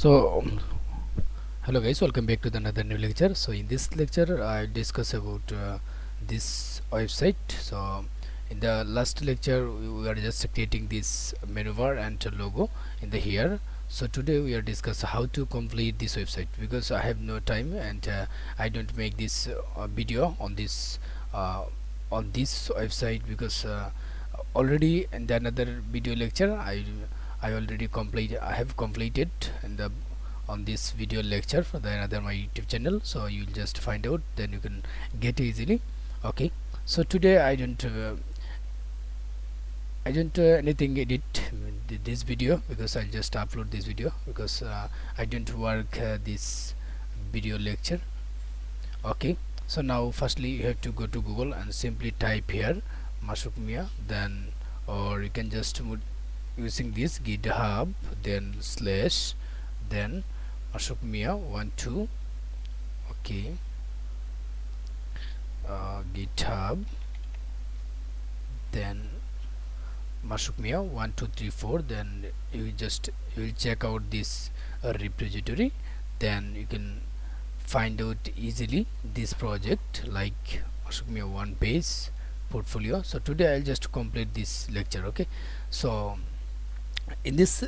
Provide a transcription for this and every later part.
So hello guys, welcome back to the another new lecture. So in this lecture I discuss about this website. So in the last lecture we are just creating this menu bar and logo in the here. So today we are discuss how to complete this website, because I have no time and I don't make this video uh, on this website, because already in the another video lecture I have completed in the on this video lecture for the another my YouTube channel. So you will just find out, then you can get easily. Okay, so today I don't anything edit this video, because I'll just upload this video, because I don't work this video lecture. Okay, so now firstly you have to go to Google and simply type here Masukmia, then or you can just using this github, then slash, then Masukmia 12. Okay, github, then Masukmia 1234, then you will check out this repository, then you can find out easily this project like Masukmia one page portfolio. So today I'll just complete this lecture. Okay, so in this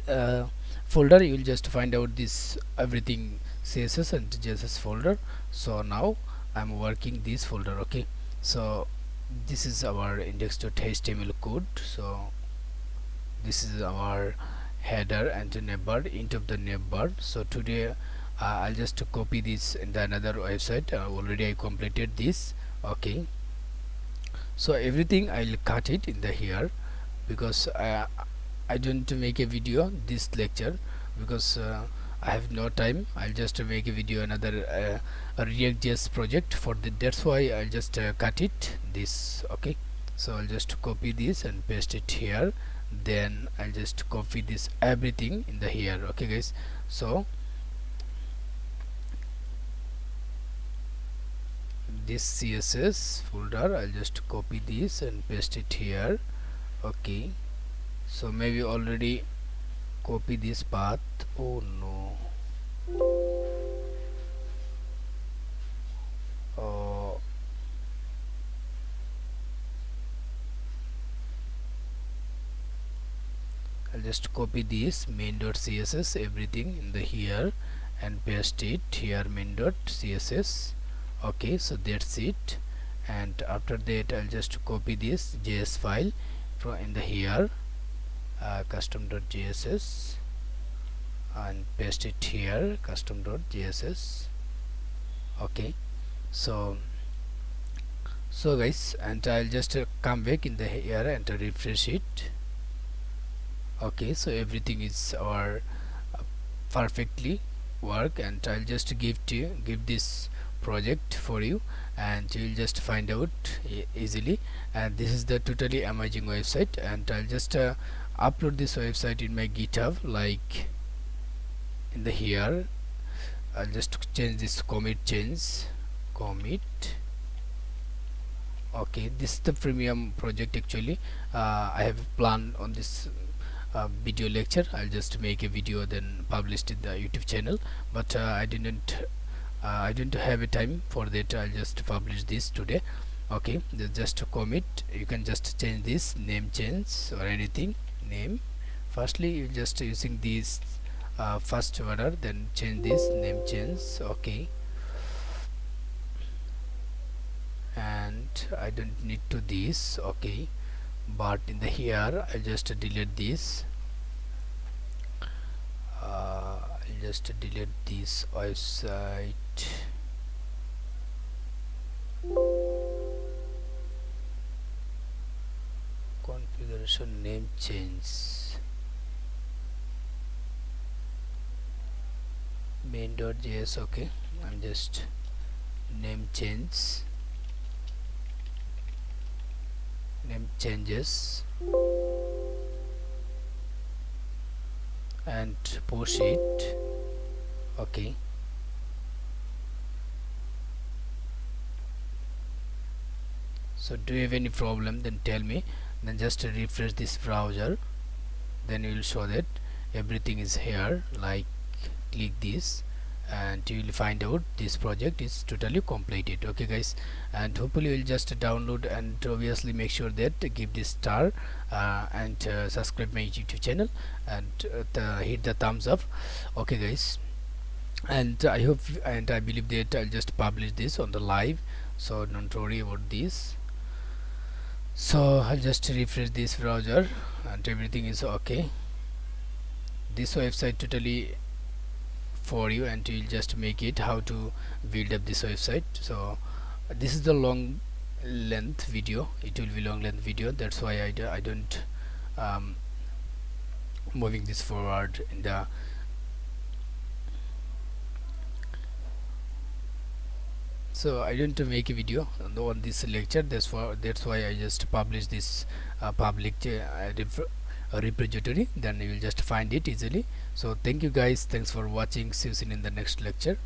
folder you will just find out this everything CSS and JSS folder. So now I'm working this folder. Okay, so this is our index.html code. So this is our header and navbar into the navbar. So today I'll just copy this in the another website. Already I completed this. Okay, so everything I'll cut it in the here, because I don't make a video this lecture, because I have no time. I'll just make a video another a React.js project for that's why I'll just cut it this. Okay, so I'll just copy this and paste it here, then I'll just copy this everything in the here. Okay guys, so this CSS folder I'll just copy this and paste it here. Okay, so maybe already copy this path. Oh no, I'll just copy this main.css everything in the here and paste it here main.css. Okay, so that's it, and after that I'll just copy this JS file from in the here custom.jss and paste it here custom.js. Okay, so guys, and I'll just come back in the here and refresh it. Okay, so everything is our perfectly work, and I'll just give this project for you, and you'll just find out easily. And this is the totally amazing website, and I'll just upload this website in my GitHub, like in the here. I'll just change this commit. Okay, this is the premium project actually. I have planned on this video lecture. I'll just make a video then publish it in the YouTube channel, but I didn't have a time for that. I'll just publish this today. Okay, just to commit, you can just change this name change or anything name. Firstly you just using this first order, then change this name change. Okay, and I don't need to this. Okay, but in the here I'll just delete this. I'll just delete this website. Configuration name change main.js. Okay, I'm just name changes and push it. Okay, so do you have any problem, then tell me, then just refresh this browser, then you will show that everything is here like click this, and you will find out this project is totally completed. Okay guys, and hopefully you will just download, and obviously make sure that give this star and subscribe my YouTube channel, and hit the thumbs up. Okay guys, and I hope and I believe that I'll just publish this on the live, so don't worry about this. So I'll just refresh this browser and everything is okay. This website totally for you, and you'll just make it how to build up this website. So this is the long length video, it will be long length video, that's why I don't moving this forward in the so I don't make a video on this lecture, that's why I just publish this public repository, then you will just find it easily. So thank you guys, thanks for watching, see you soon in the next lecture.